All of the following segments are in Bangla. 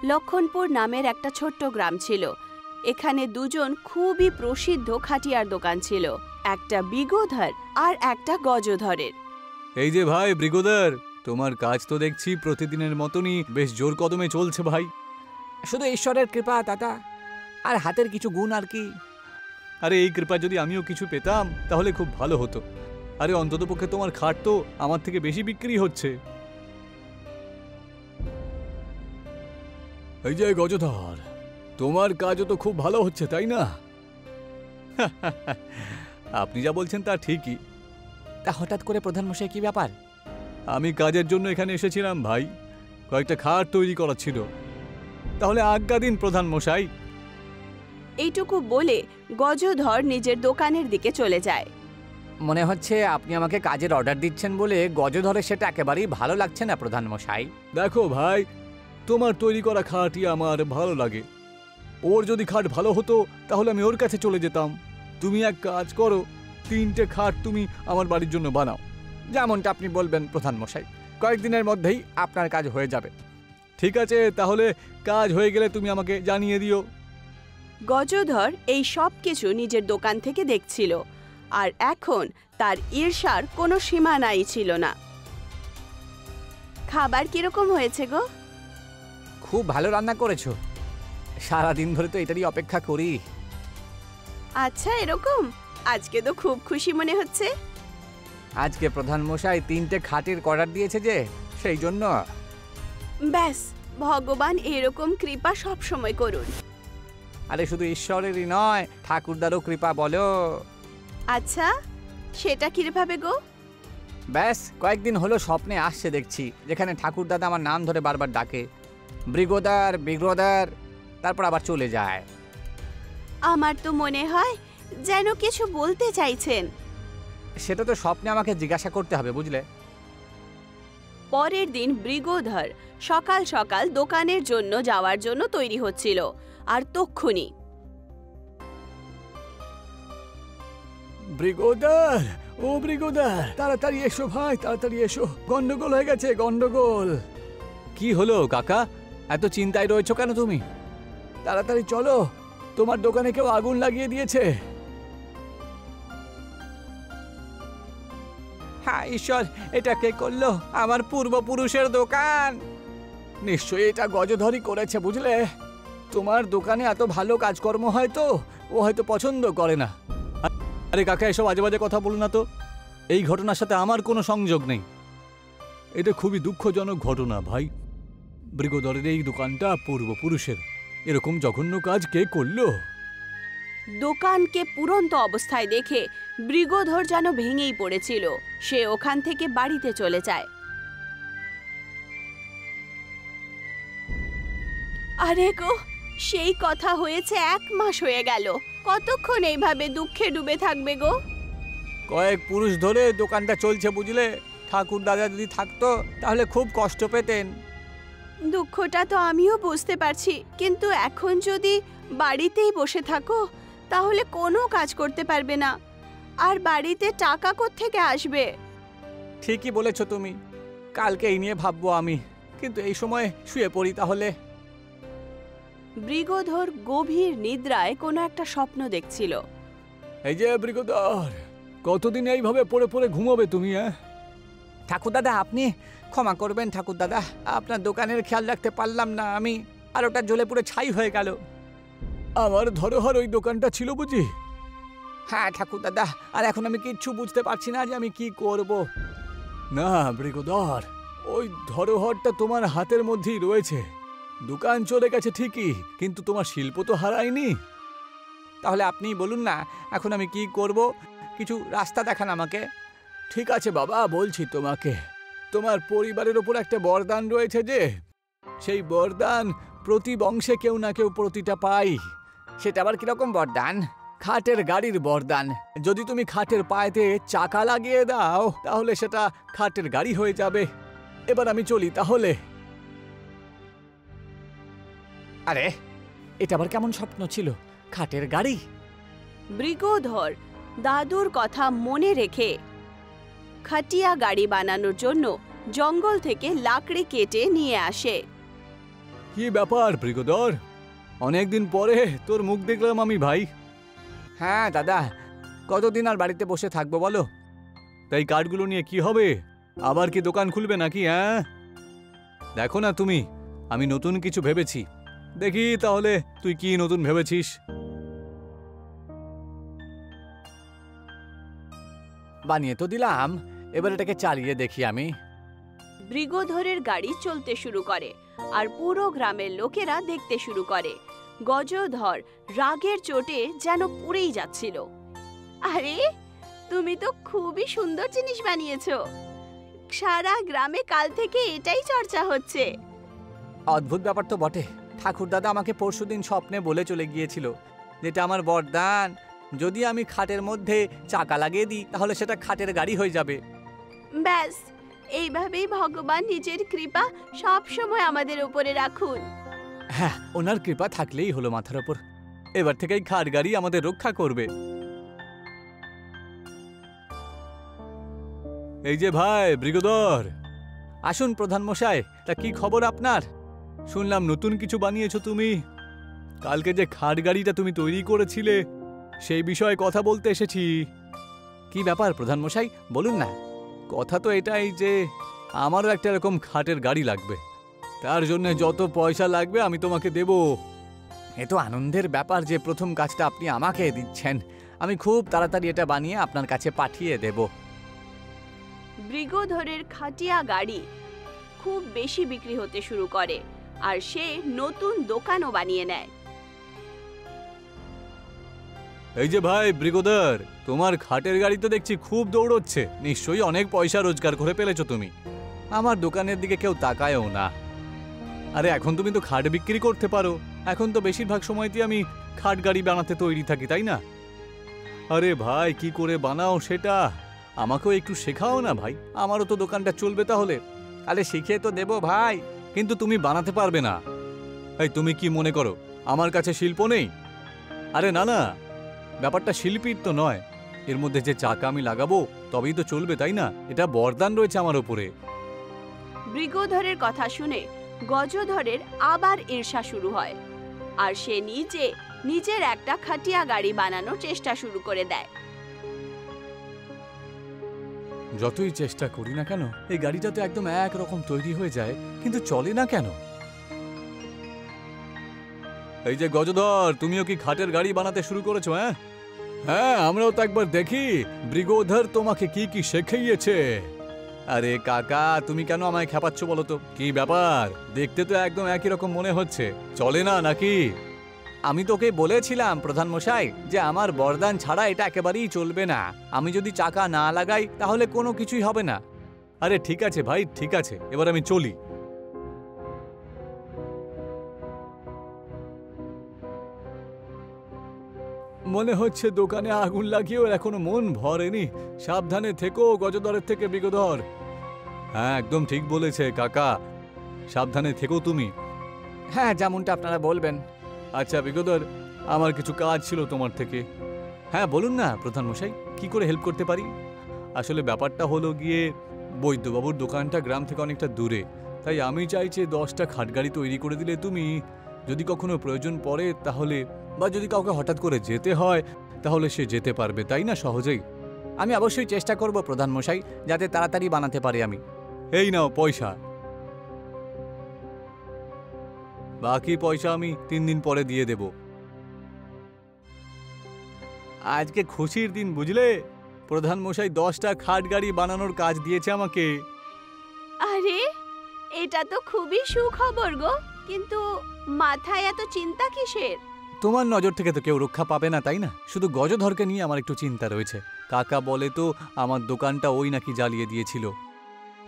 লক্ষণপুর নামের একটা ছোট্ট গ্রাম ছিল। এখানে দুজন খুবই প্রসিদ্ধ খাটিয়ার দোকান ছিল, একটা বৃগধর আর একটা গজধরের। এই যে ভাই বৃগধর, তোমার কাজ তো দেখছি প্রতিদিনের মতনই বেশ জোর কদমে চলছে ভাই। শুধু ঈশ্বরের কৃপা দাদা, আর হাতের কিছু গুণ আর কি। আরে এই কৃপা যদি আমিও কিছু পেতাম তাহলে খুব ভালো হতো। আরে অন্ততপক্ষে তোমার খাট তো আমার থেকে বেশি বিক্রি হচ্ছে। এই যে গজধর, তোমার কাজও তো খুব ভালো হচ্ছে তাই না? আপনি যা বলছেন তা ঠিকই। তা হঠাৎ করে প্রধানমশাই কি ব্যাপার? আমি কাজের জন্য এখানে এসেছিলাম ভাই, কয়েকটা খাট তৈরি করা ছিল। তাহলে আজ্ঞা দিন প্রধান মশাই। এইটুকু বলে গজধর নিজের দোকানের দিকে চলে যায়। মনে হচ্ছে আপনি আমাকে কাজের অর্ডার দিচ্ছেন বলে গজধরে সেটা একেবারেই ভালো লাগছে না প্রধানমশাই। দেখো ভাই, তোমার তৈরি করা খাটই আমার ভালো লাগে। ওর যদি খাট ভালো হতো তাহলে আমি ওর কাছে চলে যেতাম। তুমি এক কাজ করো, 3টে খাট তুমি আমার বাড়ির জন্য বানাও। যেমনটা আপনি বলবেন প্রধানমশাই, কয়েকদিনের মধ্যেই আপনার কাজ হয়ে যাবে। ঠিক আছে, তাহলে কাজ হয়ে গেলে তুমি আমাকে জানিয়ে দিও। গজধর এই সব কিছু নিজের দোকান থেকে দেখছিল, আর এখন তার ঈর্ষার কোনো সীমানাই ছিল না। খাবার কিরকম হয়েছে গো? খুব ভালো রান্না করেছো। সারাদিন ধরে তো এটারই অপেক্ষা করি। আচ্ছা, এরকম? আজকে তো খুব খুশি মনে হচ্ছে। আজকে প্রধানমশাই 3টে খাটের অর্ডার দিয়েছে যে, সেই জন্য। ব্যাস, ভগবান এরকম কৃপা সব সময় করুন। আরে শুধু ঈশ্বরেরই নয়, ঠাকুরদারও কৃপা বলো। আচ্ছা, সেটা কিভাবে গো? ব্যাস কয়েকদিন হলো স্বপ্নে আসছে দেখছি, যেখানে ঠাকুরদাদা আমার নাম ধরে বারবার ডাকে, বৃগধর বৃগধর, তারপর আবার চলে যায়। আমার তো মনে হয় যেন কিছু বলতে চাইছেন। সেটা তো স্বপ্নে আমাকে জিজ্ঞাসা করতে হবে, বুঝলে। পরের দিন বৃগধর সকাল সকাল দোকানের জন্য যাওয়ার জন্য তৈরি হচ্ছিল, আর তক্ষুনি বৃগধর, ও বৃগধর, তাড়াতাড়ি এসো ভাই, তাড়াতাড়ি এসো, গন্ডগোল হয়ে গেছে, গন্ডগোল। কি হলো কাকা, এত চিন্তায় রয়েছো কেন তুমি? তাড়াতাড়ি চলো, তোমার দোকানে কেউ আগুন লাগিয়ে দিয়েছে। হ্যাঁ ঈশ্বর, এটা কে করলো? আমার পূর্বপুরুষের দোকান। নিশ্চয়ই এটা গজধরই করেছে, বুঝলে। তোমার দোকানে এত ভালো কাজকর্ম হয় তো ও হয়তো পছন্দ করে না। আরে কাকা, এসব আজে বাজে কথা বলো না তো। এই ঘটনার সাথে আমার কোনো সংযোগ নেই। এটা খুবই দুঃখজনক ঘটনা ভাই। বৃগধরের এই দোকানটা পূর্বপুরুষের, এরকম জঘন্য কাজ কে করলো? দোকানকে পুরন্ত অবস্থায় দেখে বৃগধর যেন ভেঙেই পড়েছিল। সে ওখান থেকে বাড়িতে চলে যায়। আরে গো, সেই কথা হয়েছে 1 মাস হয়ে গেল। কতক্ষণ এইভাবে দুঃখে ডুবে থাকবে গো? কয়েক পুরুষ ধরে দোকানটা চলছে, বুঝলে। ঠাকুর দাদা যদি থাকতো তাহলে খুব কষ্ট পেতেন। দুঃখটা তো আমিও বুঝতে পারছি, কিন্তু এখন যদি বাড়িতেই বসে থাকো তাহলে কোনো কাজ করতে পারবে না, আর বাড়িতে টাকা কোত্থেকে আসবে? ঠিকই বলেছো তুমি, কালকে এই নিয়ে ভাববো আমি, কিন্তু এই সময় শুয়ে পড়ি তাহলে। বৃগধর গভীর নিদ্রায় কোনো একটা স্বপ্ন দেখছিল। এই যে বৃগধর, কতদিন এইভাবে পড়ে পড়ে ঘুমাবে তুমি? ঠাকুর দাদা, আপনি ক্ষমা করবেন ঠাকুর দাদা, আপনার দোকানের খেয়াল রাখতে পারলাম না আমি, আর ওটা জ্বলে পুরো ছাই হয়ে গেল। আমার ধরোহর ওই দোকানটা ছিল বুঝি? হ্যাঁ ঠাকুর দাদা, আর এখন আমি কিচ্ছু বুঝতে পারছি না যে আমি কি করব। না বৃগধর, ওই ধরোহরটা তোমার হাতের মধ্যেই রয়েছে। দোকান চলে গেছে ঠিকই, কিন্তু তোমার শিল্প তো হারায়নি। তাহলে আপনি বলুন না, এখন আমি কি করব? কিছু রাস্তা দেখান আমাকে। ঠিক আছে বাবা, বলছি তোমাকে। তোমার পরিবারের ওপর একটা বরদান রয়েছে যে, সেই বরদান প্রতি বংশে কেউ না কেউ প্রতিটা পাই। সেটা আবার কিরকম বরদান? খাটের গাড়ির বরদান। যদি তুমি খাটের পায়েতে চাকা লাগিয়ে দাও তাহলে সেটা খাটের গাড়ি হয়ে যাবে। এবার আমি চলি তাহলে। আরে এটা আবার কেমন স্বপ্ন ছিল? খাটের গাড়ি? বৃগধর দাদুর কথা মনে রেখে খাটিয়া গাড়ি বানানোর জন্য জঙ্গল থেকে লাকড়ি কেটে নিয়ে আসে। কি ব্যাপার ব্রিগোদর, অনেকদিন পরে তোর মুখ দেখলাম আমি ভাই। হ্যাঁ দাদা, কতদিন আর বাড়িতে বসে থাকবো বলো? তাই কার্ডগুলো নিয়ে কি হবে? আবার কি দোকান খুলবে নাকি? হ্যাঁ দেখো না তুমি, আমি নতুন কিছু ভেবেছি। দেখি তাহলে তুই কি নতুন ভেবেছিস। বানিয়ে তো দিলাম, এবার এটাকে চালিয়ে দেখি আমি। ব্রিগোধরের গাড়ি চলতে শুরু করে আর পুরো গ্রামের লোকেরা দেখতে শুরু করে। গজধর রাগের চোটে যেন পুড়েই যাচ্ছিল। আরে, তুমি তো খুবই সুন্দর জিনিস বানিয়েছো। সারা গ্রামে কাল থেকে এটাই চর্চা হচ্ছে। অদ্ভুত ব্যাপার তো বটে। ঠাকুরদাদা আমাকে পরশুদিন স্বপ্নে বলে চলে গিয়েছিল যেটা আমার বরদান, যদি আমি খাটের মধ্যে চাকা লাগিয়ে দিই তাহলে সেটা খাটের গাড়ি হয়ে যাবে। ব্যাস, এইভাবেই ভগবান নিজের কৃপা সব সময় আমাদের উপরে রাখুন। হ্যাঁ, ওনার কৃপা থাকলেই হলো মাথার ওপর। এবার থেকেই খাট গাড়ি আমাদের রক্ষা করবে। এই যে ভাই ব্রিগোদর। আসুন প্রধান মশাই, তা কি খবর আপনার? শুনলাম নতুন কিছু বানিয়েছো তুমি। কালকে যে খাট গাড়িটা তুমি তৈরি করেছিলে সেই বিষয়ে কথা বলতে এসেছি। কি ব্যাপার প্রধান মশাই, বলুন না। কথা তো এটাই যে আমারও একটা এরকম খাটের গাড়ি লাগবে। তার জন্য যত পয়সা লাগবে আমি তোমাকে দেব। এ তো আনন্দের ব্যাপার যে প্রথম কাজটা আপনি আমাকে দিচ্ছেন। আমি খুব তাড়াতাড়ি এটা বানিয়ে আপনার কাছে পাঠিয়ে দেব। ব্রিগোধরের খাটিয়া গাড়ি খুব বেশি বিক্রি হতে শুরু করে আর সে নতুন দোকানও বানিয়ে নেয়। এই যে ভাই ব্রিগোদর, তোমার খাটের গাড়ি তো দেখছি খুব দৌড়চ্ছে। নিশ্চয়ই অনেক পয়সা রোজগার করে ফেলেছো তুমি। আমার দোকানের দিকে কেউ তাকায়ও না। আরে এখন তুমি তো খাট বিক্রি করতে পারো। এখন তো বেশিরভাগ সময়তেই আমি খাট গাড়ি বানাতে তৈরি থাকি, তাই না? আরে ভাই, কি করে বানাও সেটা আমাকেও একটু শেখাও না ভাই। আমারও তো দোকানটা চলবে তাহলে। আরে শিখিয়ে তো দেবো ভাই। কিন্তু তুমি বানাতে পারবে না। এই তুমি কি মনে করো আমার কাছে শিল্প নেই? আরে না না, ব্যাপারটা শিল্পীর তো নয়। এর মধ্যে যে চাকা আমি লাগাবো তবেই তো চলবে, তাই না? এটা বরদান রয়েছে আমার উপরে। ব্রিগোধরের কথা শুনে গজধরের আবার ঈর্ষা শুরু হয় আর সে নিজের একটা খাটিয়া গাড়ি বানানোর চেষ্টা শুরু করে দেয়। যতই চেষ্টা করি না কেন এই গাড়িটা তো একদম একরকম তৈরি হয়ে যায়, কিন্তু চলে না কেন? এই যে গজধর, তুমিও কি খাটের গাড়ি বানাতে শুরু করেছো? হ্যাঁ হ্যাঁ, আমরাও তো একবার দেখি ব্রিগোধর তোমাকে কি কি শেখাইয়েছে। আরে কাকা, তুমি কেন আমায় খেপাচ্ছ বলো তো? কি ব্যাপার, দেখতে তো একদম একই রকম মনে হচ্ছে। চলে না নাকি? আমি তোকে বলেছিলাম প্রধান মশাই যে আমার বরদান ছাড়া এটা একেবারেই চলবে না। আমি যদি চাকা না লাগাই তাহলে কোনো কিছুই হবে না। আরে ঠিক আছে ভাই, ঠিক আছে, এবার আমি চলি। মনে হচ্ছে দোকানে আগুন লাগিয়েও এখনো মন ভরেনি। সাবধানে থেকো গজধরের থেকে ব্রিগোধর। হ্যাঁ, একদম ঠিক বলেছে কাকা, সাবধানে থেকো তুমি। হ্যাঁ, যেমনটা আপনারা বলবেন। আচ্ছা ব্রিগোধর, আমার কিছু কাজ ছিল তোমার থেকে। হ্যাঁ বলুন না প্রধান মশাই, কি করে হেল্প করতে পারি? আসলে ব্যাপারটা হলো গিয়ে বৈদ্যবাবুর দোকানটা গ্রাম থেকে অনেকটা দূরে, তাই আমি চাইছি 10টা খাটগাড়ি তৈরি করে দিলে তুমি, যদি কখনো প্রয়োজন পড়ে তাহলে, বা যদি কাউকে হঠাৎ করে যেতে হয় তাহলে সে যেতে পারবে, তাই না? সহজেই। আমি অবশ্যই চেষ্টা করব প্রধান মশাই, যাতে তাড়াতাড়ি বানাতে পারি আমি। এই নাও পয়সা। বাকি পয়সা আমি 3 দিন পরে দিয়ে দেব। আজকে খুশির দিন বুঝলে, প্রধান মশাই 10টা খাট গাড়ি বানানোর কাজ দিয়েছে আমাকে। আরে, এটা তো খুবই সুখবর গো। কিন্তু মাথায় এত চিন্তা কিসের? তোমার নজর থেকে তো কেউ রক্ষা পাবে না, তাই না? শুধু গজধরকে নিয়ে আমার একটু চিন্তা রয়েছে। কাকা বলে তো আমার দোকানটা ওই নাকি জ্বালিয়ে দিয়েছিল।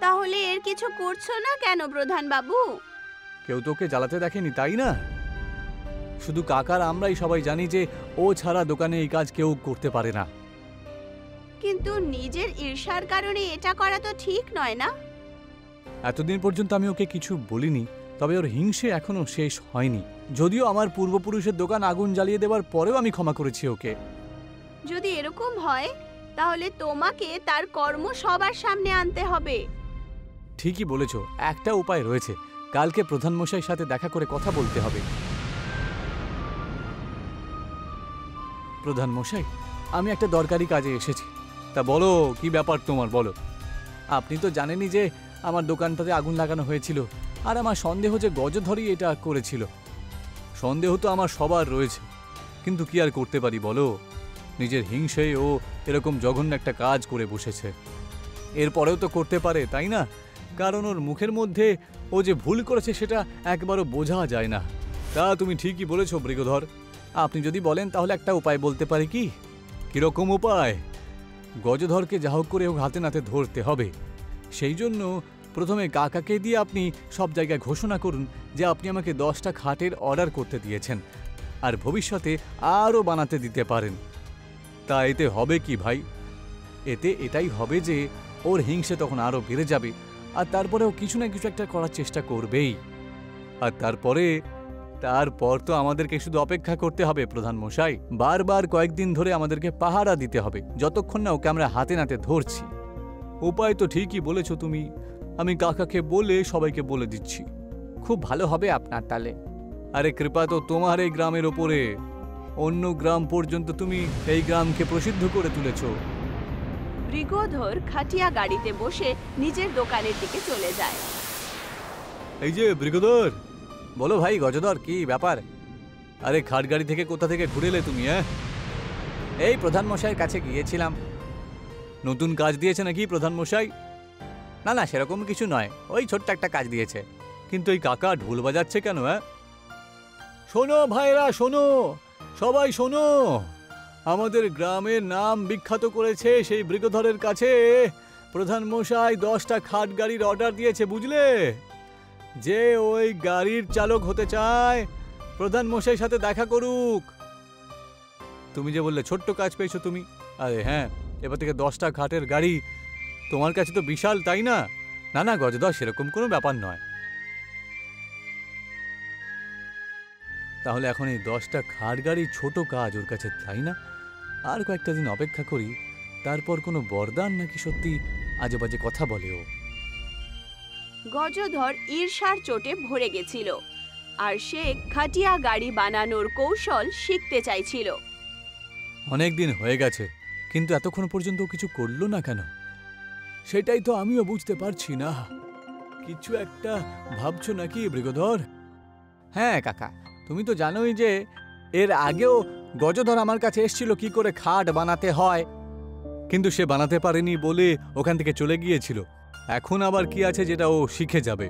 তাহলে এর কিছু করছো না কেন প্রধান বাবু? কেউ তোকে জ্বালাতে দেখেনি, তাই না? শুধু কাকার আমরাই সবাই জানি যে ও ছাড়া দোকানে এই কাজ কেউ করতে পারে না। কিন্তু নিজের ঈর্ষার কারণে এটা করা তো ঠিক নয় না? এতদিন পর্যন্ত আমি ওকে কিছু বলিনি, তবে ওর হিংসে এখনো শেষ হয়নি। যদিও আমার পূর্বপুরুষের দোকান আগুন জ্বালিয়ে দেওয়ার পরেও আমি ক্ষমা করেছি ওকে। যদি এরকম হয় তাহলে তোমাকে তার কর্ম সবার সামনে আনতে হবে। ঠিকই বলেছ, একটা উপায় রয়েছে। কালকে প্রধানমশাইয়ের সাথে দেখা করে কথা বলতে হবে। প্রধানমশাই, আমি একটা দরকারি কাজে এসেছি। তা বলো, কি ব্যাপার তোমার, বলো। আপনি তো জানেনই যে আমার দোকানটাতে আগুন লাগানো হয়েছিল, আর আমার সন্দেহ যে গজধরই এটা করেছিল। সন্দেহ তো আমার সবার রয়েছে, কিন্তু কি আর করতে পারি বলো। নিজের হিংসেই ও এরকম জঘন্য একটা কাজ করে বসেছে। এরপরেও তো করতে পারে, তাই না? কারণ ওর মুখের মধ্যে ও যে ভুল করেছে সেটা একবারও বোঝা যায় না। তা তুমি ঠিকই বলেছ বৃগধর। আপনি যদি বলেন তাহলে একটা উপায় বলতে পারি। কি কিরকম উপায়? গজধরকে যা হোক করে হোক হাতে নাতে ধরতে হবে। সেই জন্য প্রথমে কাকাকে দিয়ে আপনি সব জায়গায় ঘোষণা করুন যে আপনি আমাকে 10টা খাটের অর্ডার করতে দিয়েছেন, আর ভবিষ্যতে আরও বানাতে দিতে পারেন। তা এতে হবে কি ভাই? এতে এটাই হবে যে ওর হিংসে তখন আরও বেড়ে যাবে, আর তারপরেও কিছু না কিছু একটা করার চেষ্টা করবেই। আর তারপর তো আমাদেরকে শুধু অপেক্ষা করতে হবে প্রধানমশাই। বারবার কয়েকদিন ধরে আমাদেরকে পাহারা দিতে হবে, যতক্ষণ না ওকে আমরা হাতে নাতে ধরছি। উপায় তো ঠিকই বলেছ তুমি। আমি কাকাকে বলে সবাইকে বলে দিচ্ছি। খুব ভালো হবে আপনার তালে। আরে কৃপা তো তোমার এই গ্রামের ওপরে। অন্য গ্রাম পর্যন্ত তুমি এই গ্রামকে প্রসিদ্ধ করে তুলেছ। বৃগধর খাটিয়া গাড়িতে বসে নিজের দোকানের দিকে চলে যায়। এই যে বৃগধর। বলো ভাই গজধর, কি ব্যাপার? আরে খাট গাড়ি থেকে কোথা থেকে ঘুরে এলে তুমি? এই প্রধানমশাইয়ের কাছে গিয়েছিলাম। নতুন কাজ দিয়েছে নাকি প্রধানমশাই? না না, সেরকম কিছু নয়, ওই ছোট্ট একটা কাজ দিয়েছে। কিন্তু এই কাকা ঢোল বাজাচ্ছে কেন? শোনো ভাইরা, শোনো, সবাই শোনো। আমাদের গ্রামের নাম বিখ্যাত করেছে সেই বৃগধরের কাছে প্রধানমশাই 10টা খাট গাড়ির অর্ডার দিয়েছে, বুঝলে? যে ওই গাড়ির চালক হতে চায় প্রধানমশাইয়ের সাথে দেখা করুক। তুমি যে বললে ছোট্ট কাজ পেয়েছো তুমি, আরে হ্যাঁ, এবার থেকে 10টা খাটের গাড়ি তোমার কাছে তো বিশাল, তাই না? না না গজধর, সেরকম কোনো ব্যাপার নয়। তাহলে এখন এই 10টা খাট গাড়ি ছোট কাজ ওর কাছে, তাই না? আর কয়েকটা দিন অপেক্ষা করি, তারপর কোনো বরদান নাকি সত্যি আজে বাজে কথা বলে ও। গজধর ঈর্ষার চোটে ভরে গেছিল, আর সে খাটিয়া গাড়ি বানানোর কৌশল শিখতে চাইছিল। অনেক দিন হয়ে গেছে, কিন্তু এতক্ষণ পর্যন্ত কিছু করলো না কেন? সেটাই তো আমিও বুঝতে পারছি না। কিছু একটা ভাবছো নাকি বৃগধর? হ্যাঁ কাকা, তুমি তো জানোই যে এর আগেও গজধর আমার কাছে এসেছিল কি করে খাট বানাতে হয়, কিন্তু সে বানাতে পারেনি বলে ওখান থেকে চলে গিয়েছিল। এখন আবার কি আছে যেটা ও শিখে যাবে?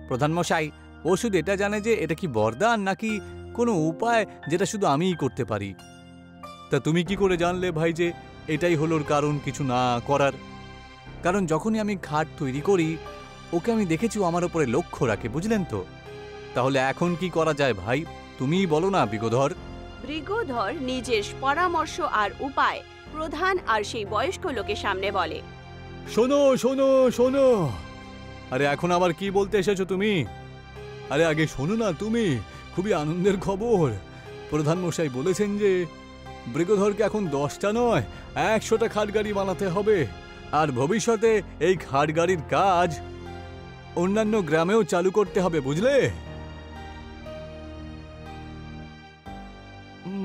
প্রধানমশাই, ও শুধু এটা জানে যে এটা কি বরদান নাকি কোনো উপায় যেটা শুধু আমিই করতে পারি। তা তুমি কি করে জানলে ভাই যে এটাই হলো কারণ কিছু না করার? কারণ যখনই আমি খাট তৈরি করি ওকে আমি দেখেছি আমার উপরে লক্ষ্য রাখে, বুঝলেন তো? তাহলে এখন কি করা যায় ভাই, তুমিই বলো না বৃগধর। বৃগধর নিজের পরামর্শ আর উপায় প্রধান আর সেই বয়স্ক লোকের সামনে বলে। শোনো শোনো শোনো, আরে এখন আবার কি বলতে এসেছো তুমি? আরে আগে শোনো না তুমি, খুবই আনন্দের খবর। প্রধানমশাই বলেছেন যে বৃগধরকে এখন 10টা নয় 100টা খাট গাড়ি বানাতে হবে, আর ভবিষ্যতে এই খাট গাড়ির কাজ অন্যান্য গ্রামেও চালু করতে হবে, বুঝলে?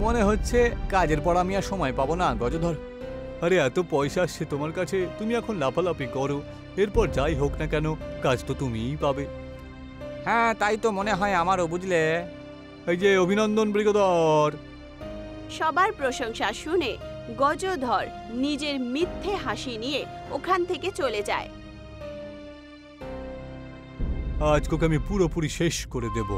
মনে হচ্ছে কাজের পর আমি আর সময় পাবো না গজধর। আরে এত পয়সা আসছে তোমার কাছে, তুমি এখন লাফালাফি করো, এরপর যাই হোক না কেন কাজ তো তুমিই পাবে। হ্যাঁ তাই তো মনে হয় আমারও, বুঝলে? এই যে অভিনন্দন বৃগধর। সবার প্রশংসা শুনে গজধর নিজের মিথ্যে হাসি নিয়ে ওখান থেকে চলে যায়। আজ ওকে আমি পুরোপুরি শেষ করে দেব,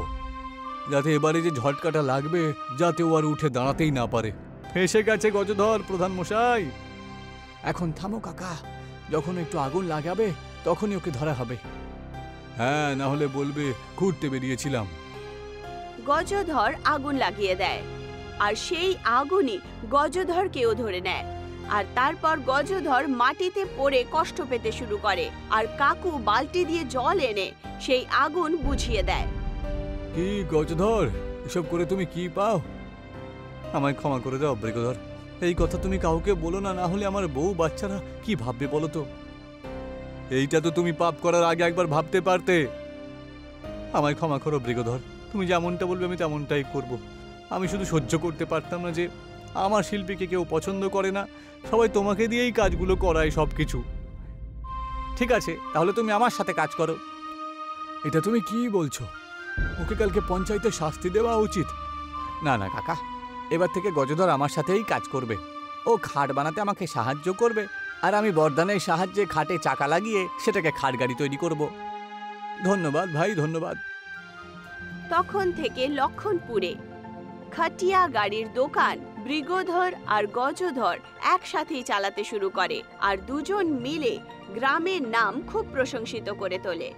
যাতে এবারে যে ঝটকাটা লাগবে যাতে ও আর উঠে দাঁড়াতেই না পারে। এসে গেছে গজধর প্রধানমশাই। এখন থামো কাকা, যখন একটু আগুন লাগাবে তখনই ওকে ধরা হবে। হ্যাঁ, না হলে বলবে ঘুরতে বেরিয়েছিলাম। গজধর আগুন লাগিয়ে দেয়, আর সেই আগুনই গজধরকেও ধরে নেয়। আর তারপর গজধর মাটিতে পড়ে কষ্ট পেতে শুরু করে, আর কাকু বালতি দিয়ে জল এনে সেই আগুন বুঝিয়ে দেয়। কি গজধর, এসব করে তুমি কি পাও? আমায় ক্ষমা করে দাও বৃগধর, এই কথা তুমি কাউকে বলো না, না হলে আমার বউ বাচ্চারা কি ভাববে বলো তো? এইটা তো তুমি পাপ করার আগে একবার ভাবতে পারতে। আমায় ক্ষমা করো বৃগধর, তুমি যেমনটা বলবে আমি তেমনটাই করব। আমি শুধু সহ্য করতে পারতাম না যে আমার শিল্পীকে কেউ পছন্দ করে না, সবাই তোমাকে দিয়েই কাজগুলো করায় সব কিছু। ঠিক আছে, তাহলে তুমি আমার সাথে কাজ করো। এটা তুমি কি বলছো? ওকে কালকে পঞ্চায়েতে শাস্তি দেওয়া উচিত। না না কাকা, এবার থেকে গজধর আমার সাথেই কাজ করবে। ও খাট বানাতে আমাকে সাহায্য করবে, আর আমি বরদানের সাহায্যে খাটে চাকা লাগিয়ে সেটাকে খাট গাড়ি তৈরি করব। ধন্যবাদ ভাই, ধন্যবাদ। তখন থেকে লক্ষণপুরে খাটিয়া গাড়ির দোকান বৃগধর আর গজধর একসাথেই চালাতে শুরু করে, আর দুজন মিলে গ্রামের নাম খুব প্রশংসিত করে তোলে।